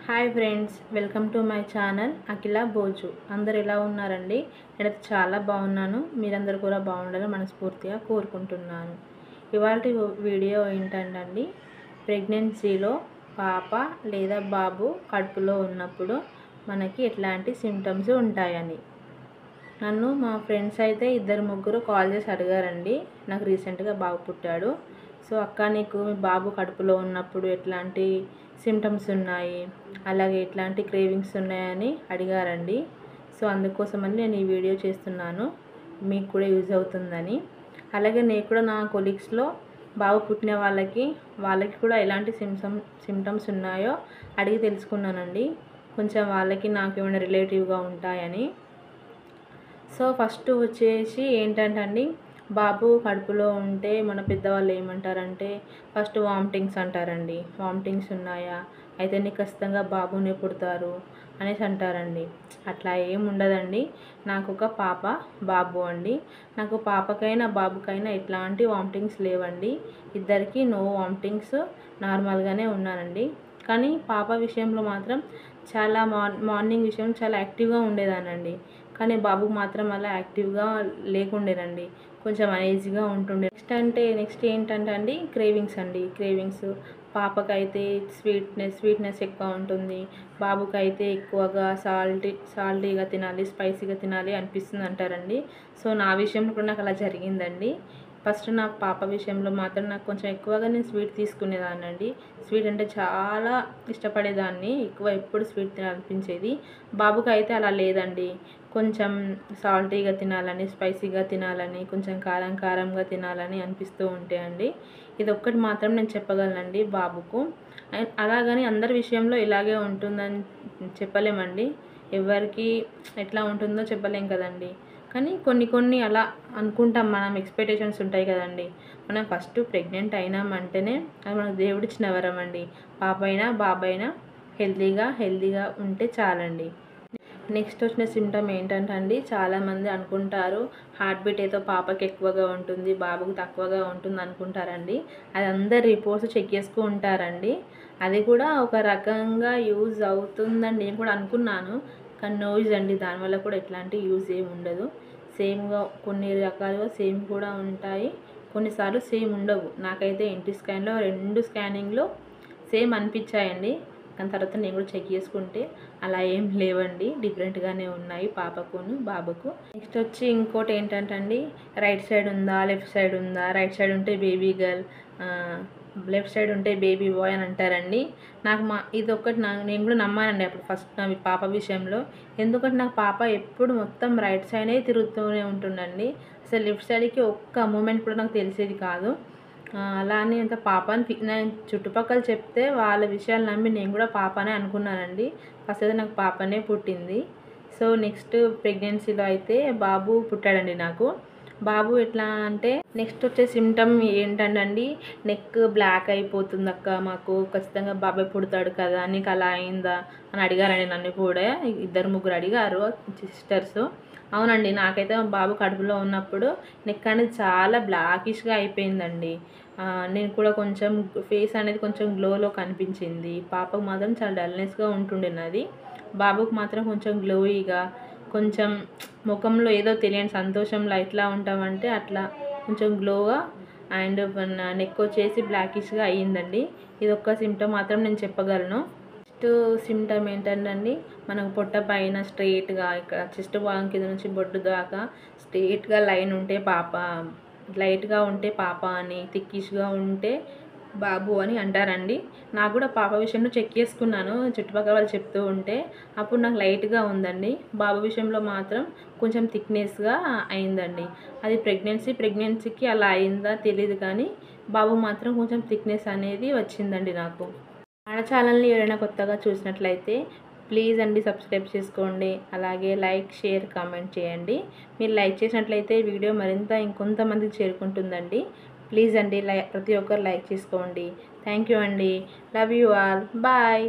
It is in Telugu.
Hi friends, welcome to my channel Akhila Boju. అందరు ఎలా ఉన్నారండి? నేనైతే చాలా బాగున్నాను. మీరందరూ కూడా బాగుండాలని మనస్ఫూర్తిగా కోరుకుంటున్నాను. ఇవాళ వీడియో ఏంటంటే ప్రెగ్నెన్సీలో పాప లేదా బాబు కడుపులో ఉన్నప్పుడు మనకి ఎట్లాంటి సిమ్టమ్స్ ఉంటాయని. నన్ను మా ఫ్రెండ్స్ అయితే ఇద్దరు ముగ్గురు కాల్ చేసి అడిగారండి. నాకు రీసెంట్గా బాబు పుట్టాడు. సో అక్క, నీకు మీ బాబు కడుపులో ఉన్నప్పుడు ఎట్లాంటి సిమ్టమ్స్ ఉన్నాయి, అలాగే ఎట్లాంటి క్రేవింగ్స్ ఉన్నాయని అడిగారండి. సో అందుకోసమని నేను ఈ వీడియో చేస్తున్నాను, మీకు కూడా యూజ్ అవుతుందని. అలాగే నేను కూడా నా కొలీగ్స్లో బాబు పుట్టిన వాళ్ళకి కూడా ఎలాంటి సిమ్టమ్స్ ఉన్నాయో అడిగి తెలుసుకున్నానండి. కొంచెం వాళ్ళకి నాకు ఏమైనా రిలేటివ్గా ఉంటాయని. సో ఫస్ట్ వచ్చేసి ఏంటంటే అండి, బాబు కడుపులో ఉంటే మన పెద్దవాళ్ళు ఏమంటారంటే ఫస్ట్ వామిటింగ్స్ అంటారండి. వామిటింగ్స్ ఉన్నాయా, అయితే నీకు ఖచ్చితంగా బాబునే పుడతారు అనేసి అంటారండి. అట్లా ఏం ఉండదండి. నాకు ఒక పాప బాబు అండి. నాకు పాపకైనా బాబుకైనా ఎట్లాంటి వామిటింగ్స్ లేవండి. ఇద్దరికి నో వామిటింగ్స్, నార్మల్గానే ఉన్నానండి. కానీ పాప విషయంలో మాత్రం చాలా మార్నింగ్ విషయం చాలా యాక్టివ్గా ఉండేదానండి. కానీ బాబుకు మాత్రం అలా యాక్టివ్గా లేకుండేనండి, కొంచెం అనీజీగా ఉంటుండే. నెక్స్ట్ ఏంటంటే అండి క్రేవింగ్స్ అండి. క్రేవింగ్స్ పాపకైతే స్వీట్నెస్ ఎక్కువ ఉంటుంది, బాబుకైతే ఎక్కువగా సాల్టీగా తినాలి, స్పైసీగా తినాలి అనిపిస్తుంది అంటారండి. సో నా విషయంలో కూడా నాకు అలా జరిగిందండి. ఫస్ట్ నా పాప విషయంలో మాత్రం నాకు కొంచెం ఎక్కువగా నేను స్వీట్ తీసుకునేదాన్ని అండి. స్వీట్ అంటే చాలా ఇష్టపడేదాన్ని, ఎక్కువ ఎప్పుడు స్వీట్ తినాలనిపించేది. బాబుకి అయితే అలా లేదండి. కొంచెం సాల్టీగా తినాలని, స్పైసీగా తినాలని, కొంచెం కారంగా తినాలని అనిపిస్తూ ఉంటాయండి. ఇది ఒక్కటి మాత్రం నేను చెప్పగలనండి బాబుకు. అలాగని అందరి విషయంలో ఇలాగే ఉంటుందని చెప్పలేమండి. ఎవరికి ఎట్లా ఉంటుందో చెప్పలేం కదండి. కానీ కొన్ని అలా అనుకుంటాం, మనం ఎక్స్పెక్టేషన్స్ ఉంటాయి కదండి. మనం ఫస్ట్ ప్రెగ్నెంట్ అయినామంటేనే అది మనకు దేవుడిచ్చిన వరం అండి. పాప అయినా బాబైనా హెల్తీగా ఉంటే చాలండి. నెక్స్ట్ వచ్చిన సిమ్టమ్ ఏంటంటే అండి, చాలామంది అనుకుంటారు హార్ట్ బీట్ ఏదో పాపకి ఎక్కువగా ఉంటుంది, బాబుకి తక్కువగా ఉంటుంది అనుకుంటారండి. అది అందరు రిపోర్ట్స్ చెక్ చేసుకుంటారండి. అది కూడా ఒక రకంగా యూజ్ అవుతుందని నేను కూడా అనుకున్నాను. కానీ నో యూజ్ అండి. దానివల్ల కూడా ఎట్లాంటి యూజ్ ఏమి ఉండదు. సేమ్గా కొన్ని రకాలుగా సేమ్ కూడా ఉంటాయి, కొన్నిసార్లు సేమ్ ఉండవు. నాకైతే ఎన్టీ స్కాన్లో 2 స్కానింగ్లో సేమ్ అనిపించాయండి. దాని తర్వాత నేను కూడా చెక్ చేసుకుంటే అలా ఏం లేవండి, డిఫరెంట్గానే ఉన్నాయి పాపకును బాబుకు. నెక్స్ట్ వచ్చి ఇంకోటి ఏంటంటే అండి, రైట్ సైడ్ ఉందా లెఫ్ట్ సైడ్ ఉందా, రైట్ సైడ్ ఉంటే బేబీ గర్ల్, లెఫ్ట్ సైడ్ ఉంటే బేబీ బాయ్ అని అంటారండి. నాకు ఇది ఒక్కటి నేను కూడా నమ్మానండి అప్పుడు ఫస్ట్ నా పాప విషయంలో. ఎందుకంటే నాకు పాప ఎప్పుడు మొత్తం రైట్ సైడే తిరుగుతూనే ఉంటుండండి. అసలు లెఫ్ట్ సైడ్కి ఒక్క మూమెంట్ కూడా నాకు తెలిసేది కాదు. అలా అని అంత పాపని నేను చుట్టుపక్కల చెప్తే వాళ్ళ విషయాలు నమ్మి నేను కూడా పాపనే అనుకున్నానండి. ఫస్ట్ అయితే నాకు పాపనే పుట్టింది. సో నెక్స్ట్ ప్రెగ్నెన్సీలో అయితే బాబు పుట్టాడండి నాకు. బాబు ఎట్లా అంటే నెక్స్ట్ వచ్చే సిమ్టమ్ ఏంటంటే అండి, నెక్ బ్లాక్ అయిపోతుంది అక్క, మాకు ఖచ్చితంగా బాబాయ్ పుడతాడు కదా, నీకు అలా అయిందా అని అడిగారండి. నన్ను కూడా ఇద్దరు ముగ్గురు అడిగారు సిస్టర్స్. అవునండి, నాకైతే బాబు కడుపులో ఉన్నప్పుడు నెక్ అనేది చాలా బ్లాకిష్గా అయిపోయిందండి. నేను కూడా కొంచెం ఫేస్ అనేది కొంచెం గ్లోలో కనిపించింది. పాపకు మాత్రం చాలా డల్నెస్గా ఉంటుండే నాది. బాబుకు మాత్రం కొంచెం గ్లోయిగా, కొంచెం ముఖంలో ఏదో తెలియని సంతోషంలో ఎట్లా ఉంటామంటే అట్లా కొంచెం గ్లోగా, అండ్ నెక్ వచ్చేసి బ్లాకిష్గా అయ్యిందండి. ఇది ఒక్క సిమ్టమ్ మాత్రం నేను చెప్పగలను. నెక్స్ట్ సిమ్టమ్ ఏంటంటే మనకు పొట్ట పైన స్ట్రెయిట్గా ఇక్కడ చెస్ట్ భాగం కింద నుంచి బొడ్డు దాకా స్ట్రెయిట్గా లైన్ ఉంటే పాప, లైట్గా ఉంటే పాప అని, థిక్కిష్గా ఉంటే బాబు అని అంటారండి. నాకు కూడా పాప విషయంలో చెక్ చేసుకున్నాను, చుట్టుపక్కల వాళ్ళు చెప్తూ ఉంటే. అప్పుడు నాకు లైట్గా ఉందండి. బాబు విషయంలో మాత్రం కొంచెం థిక్నెస్గా అయిందండి. అది ప్రెగ్నెన్సీకి అలా అయిందా తెలియదు, కానీ బాబు మాత్రం కొంచెం థిక్నెస్ అనేది వచ్చిందండి నాకు. మన ఛానల్ని ఎవరైనా కొత్తగా చూసినట్లయితే ప్లీజ్ అండి సబ్స్క్రైబ్ చేసుకోండి. అలాగే లైక్, షేర్, కామెంట్ చేయండి. మీరు లైక్ చేసినట్లయితే వీడియో మరింత ఇంకొంతమందికి చేరుకుంటుందండి. ప్లీజ్ అండి ప్రతి ఒక్కరు లైక్ చేసుకోండి. థ్యాంక్ యూ అండి. Love you all. బాయ్.